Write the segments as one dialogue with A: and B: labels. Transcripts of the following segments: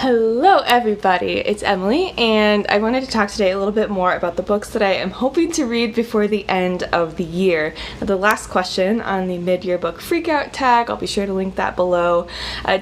A: Hello everybody, it's Emily, and I wanted to talk today a little bit more about the books that I am hoping to read before the end of the year. The last question on the mid-year book freakout tag, I'll be sure to link that below,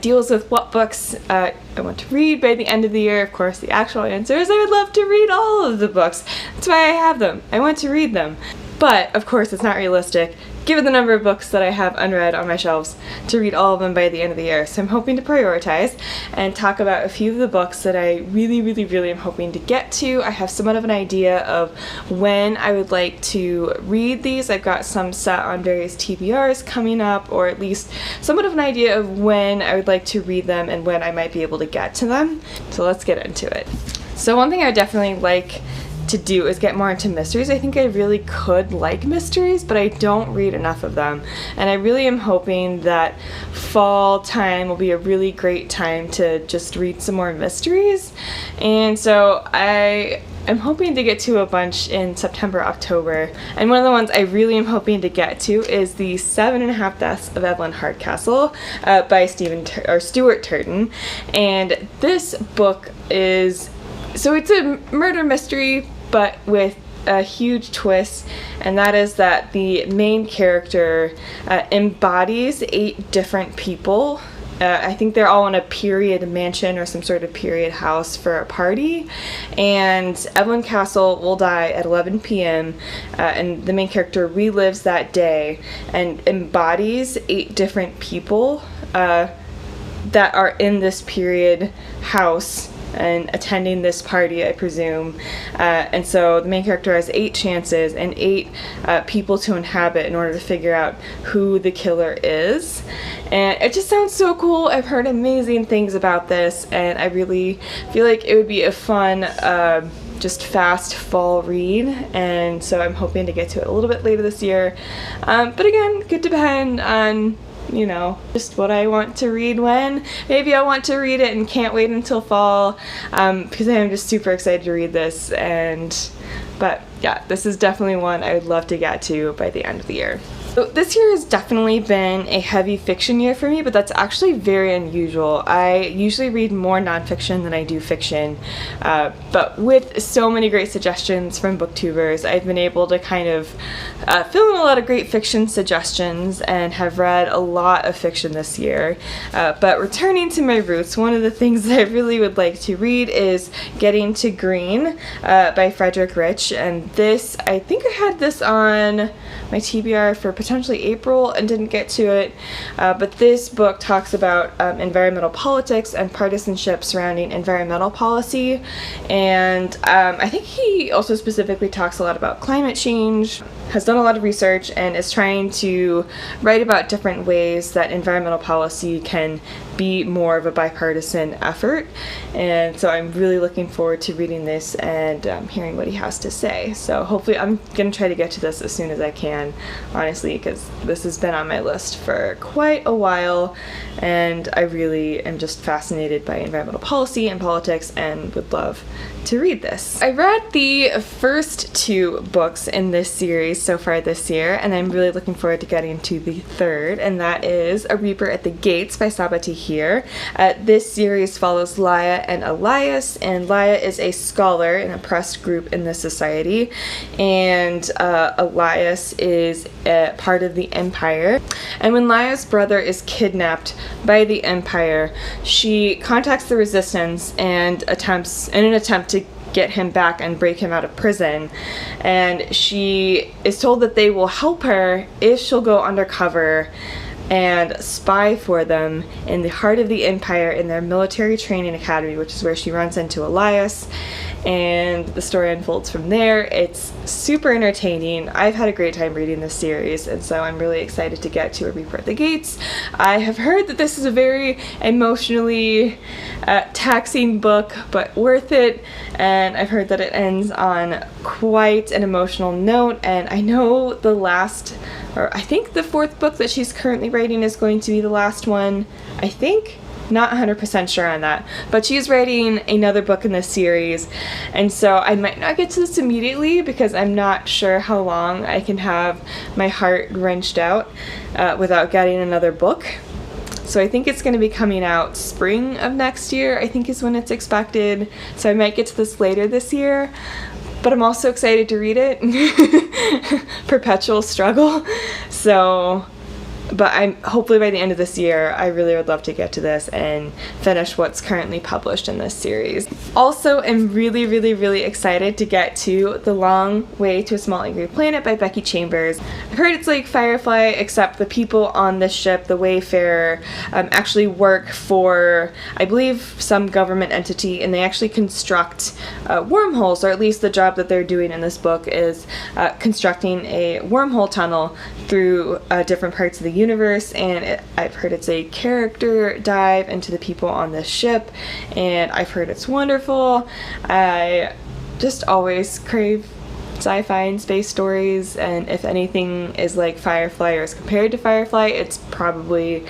A: deals with what books I want to read by the end of the year. Of course, the actual answer is I would love to read all of the books. That's why I have them. I want to read them. But, of course, it's not realistic, given the number of books that I have unread on my shelves, to read all of them by the end of the year. So I'm hoping to prioritize and talk about a few of the books that I really am hoping to get to. I have somewhat of an idea of when I would like to read these. I've got some set on various TBRs coming up, or at least somewhat of an idea of when I would like to read them and when I might be able to get to them. So let's get into it. So one thing I would definitely like to do is get more into mysteries. I think I really could like mysteries, but I don't read enough of them. And I really am hoping that fall time will be a really great time to just read some more mysteries. And so I'm hoping to get to a bunch in September, October. And one of the ones I really am hoping to get to is the 7.5 Deaths of Evelyn Hardcastle by Stuart Turton. And this book is, so it's a murder mystery, but with a huge twist, and that is that the main character embodies 8 different people. I think they're all in a period mansion or some sort of period house for a party, and Evelyn Castle will die at 11 p.m. And the main character relives that day and embodies 8 different people that are in this period house and attending this party, I presume. And so the main character has 8 chances and 8 people to inhabit in order to figure out who the killer is. And it just sounds so cool. I've heard amazing things about this, and I really feel like it would be a fun, just fast fall read, and so I'm hoping to get to it a little bit later this year. But again, could depend on, you know, just what I want to read when. Maybe I want to read it and can't wait until fall, because I am just super excited to read this. But yeah, this is definitely one I would love to get to by the end of the year. So this year has definitely been a heavy fiction year for me, but that's actually very unusual. I usually read more nonfiction than I do fiction, but with so many great suggestions from booktubers, I've been able to kind of fill in a lot of great fiction suggestions and have read a lot of fiction this year. But returning to my roots, one of the things that I really would like to read is Getting to Green by Frederick Rich, and this, I think I had this on my TBR for potentially April and didn't get to it, but this book talks about environmental politics and partisanship surrounding environmental policy, and I think he also specifically talks a lot about climate change, has done a lot of research, and is trying to write about different ways that environmental policy can be more of a bipartisan effort. And so I'm really looking forward to reading this and hearing what he has to say. So hopefully I'm going to try to get to this as soon as I can, honestly, because this has been on my list for quite a while, and I really am just fascinated by environmental policy and politics and would love to read this. I read the first 2 books in this series so far this year, and I'm really looking forward to getting to the third, and that is A Reaper at the Gates by Sabati Here. This series follows Laya and Elias, and Laya is a scholar, an oppressed group in this society, and Elias is part of the Empire. And when Laya's brother is kidnapped by the Empire, she contacts the Resistance and in an attempt to get him back and break him out of prison, and she is told that they will help her if she'll go undercover and spy for them in the heart of the Empire in their military training academy, which is where she runs into Elias, and the story unfolds from there. It's super entertaining. I've had a great time reading this series, and so I'm really excited to get to A Reaper at the Gates. I have heard that this is a very emotionally taxing book, but worth it, and I've heard that it ends on quite an emotional note, and I know I think the 4th book that she's currently writing is going to be the last one, I think. Not 100% sure on that, but she's writing another book in this series, and so I might not get to this immediately because I'm not sure how long I can have my heart wrenched out without getting another book. So I think it's going to be coming out spring of next year, I think is when it's expected. So I might get to this later this year. But I'm also excited to read it. Perpetual struggle. So, but I'm hopefully by the end of this year, I really would love to get to this and finish what's currently published in this series. Also, I'm really, really, really excited to get to The Long Way to a Small Angry Planet by Becky Chambers. I've heard it's like Firefly, except the people on this ship, the Wayfarer, actually work for, I believe, some government entity, and they actually construct wormholes, or at least the job that they're doing in this book is constructing a wormhole tunnel through different parts of the universe, and I've heard it's a character dive into the people on this ship, and I've heard it's wonderful. I just always crave sci-fi and space stories, and if anything is like Firefly or is compared to Firefly, it's probably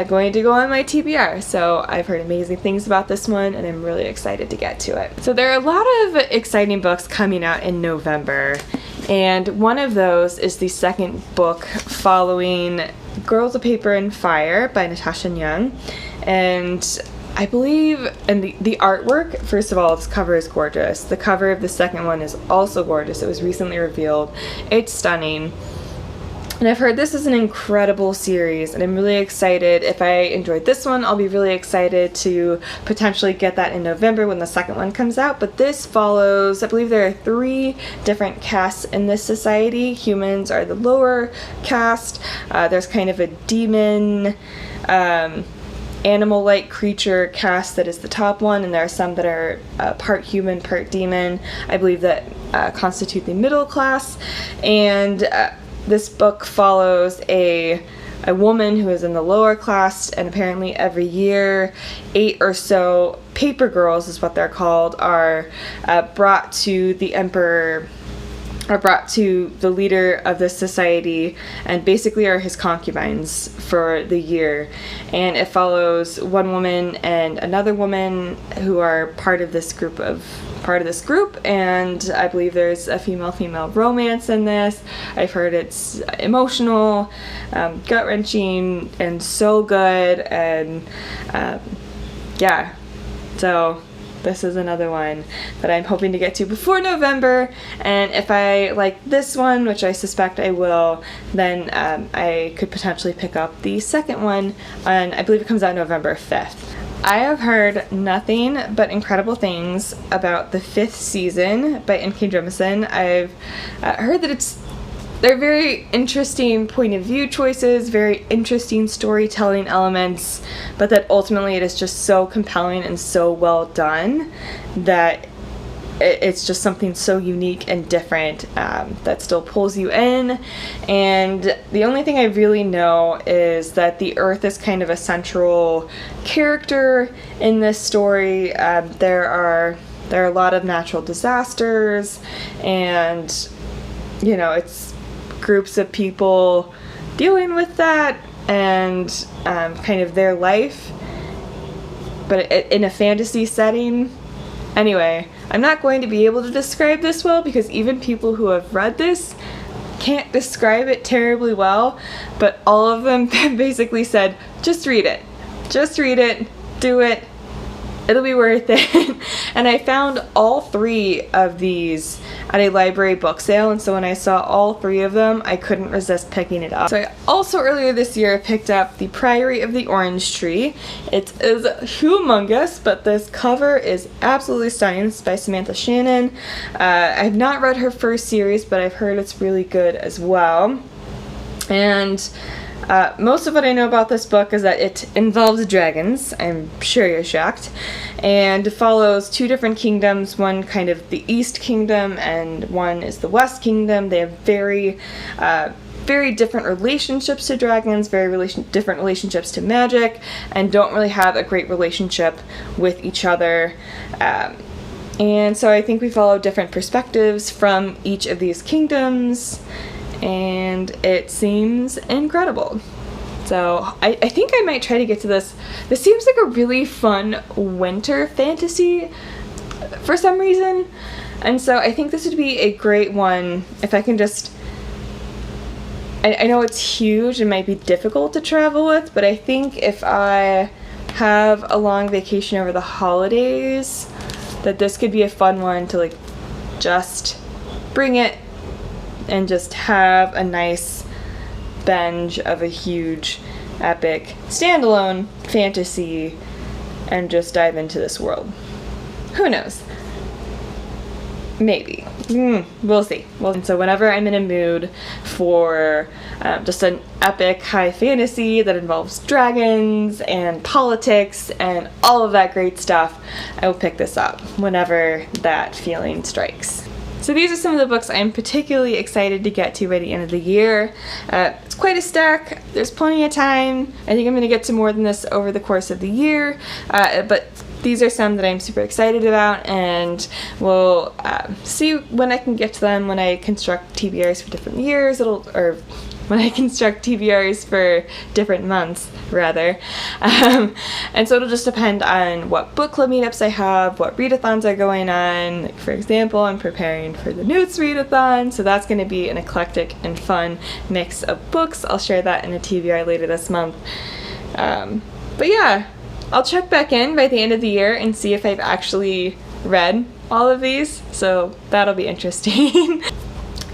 A: going to go on my TBR. So I've heard amazing things about this one, and I'm really excited to get to it. So there are a lot of exciting books coming out in November, and one of those is the second book following Girls of Paper and Fire by Natasha Young. And I believe, and the artwork, first of all, this cover is gorgeous. The cover of the second one is also gorgeous. It was recently revealed. It's stunning. And I've heard this is an incredible series, and I'm really excited. If I enjoyed this one, I'll be really excited to potentially get that in November when the second one comes out. But this follows, I believe there are 3 different castes in this society. Humans are the lower caste. There's kind of a demon, animal-like creature caste that is the top one, and there are some that are part human, part demon, I believe, that constitute the middle class. And this book follows a woman who is in the lower class, and apparently every year 8 or so paper girls, is what they're called, are brought to the emperor, are brought to the leader of this society, and basically are his concubines for the year. And it follows one woman and another woman who are part of this group, and I believe there's a female-female romance in this. I've heard it's emotional, gut-wrenching, and so good, and yeah, so this is another one that I'm hoping to get to before November, and if I like this one, which I suspect I will, then I could potentially pick up the second one, and I believe it comes out November 5th. I have heard nothing but incredible things about the 5th season by N.K. Jemisin. I've heard that they're very interesting point of view choices, very interesting storytelling elements, but that ultimately it is just so compelling and so well done that it's just something so unique and different that still pulls you in. And the only thing I really know is that the Earth is kind of a central character in this story. There are a lot of natural disasters, and you know, it's groups of people dealing with that and kind of their life, but in a fantasy setting. Anyway, I'm not going to be able to describe this well, because even people who have read this can't describe it terribly well, but all of them basically said, just read it, do it, it'll be worth it. And I found all 3 of these at a library book sale, and so when I saw all 3 of them, I couldn't resist picking it up. So I also earlier this year picked up The Priory of the Orange Tree. It is humongous, but this cover is absolutely stunning. It's by Samantha Shannon. I've not read her first series, but I've heard it's really good as well. And most of what I know about this book is that it involves dragons. I'm sure you're shocked. And follows 2 different kingdoms, one kind of the East Kingdom and one is the West Kingdom. They have very different relationships to dragons, different relationships to magic, and don't really have a great relationship with each other. And so I think we follow different perspectives from each of these kingdoms, and it seems incredible. So I think I might try to get to this. This seems like a really fun winter fantasy for some reason, and so I think this would be a great one if I can just I know it's huge and might be difficult to travel with, but I think if I have a long vacation over the holidays, that this could be a fun one to like just bring it and just have a nice binge of a huge epic standalone fantasy and just dive into this world. Who knows? Maybe. We'll see. Well, and so whenever I'm in a mood for just an epic high fantasy that involves dragons and politics and all of that great stuff, I will pick this up whenever that feeling strikes. So these are some of the books I'm particularly excited to get to by the end of the year. It's quite a stack. There's plenty of time. I think I'm going to get to more than this over the course of the year, but these are some that I'm super excited about, and we'll see when I can get to them when I construct TBRs for different years, when I construct TBRs for different months, rather. And so it'll just depend on what book club meetups I have, what readathons are going on. Like, for example, I'm preparing for the Newts readathon, so that's going to be an eclectic and fun mix of books. I'll share that in a TBR later this month. But yeah, I'll check back in by the end of the year and see if I've actually read all of these, so that'll be interesting.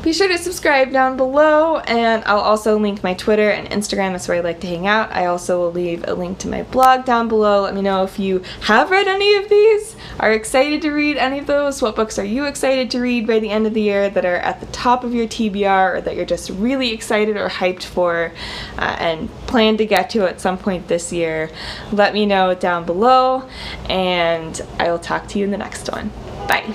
A: Be sure to subscribe down below, and I'll also link my Twitter and Instagram. That's where I like to hang out. I also will leave a link to my blog down below. Let me know if you have read any of these, are excited to read any of those. What books are you excited to read by the end of the year that are at the top of your TBR, or that you're just really excited or hyped for and plan to get to at some point this year? Let me know down below, and I will talk to you in the next one. Bye.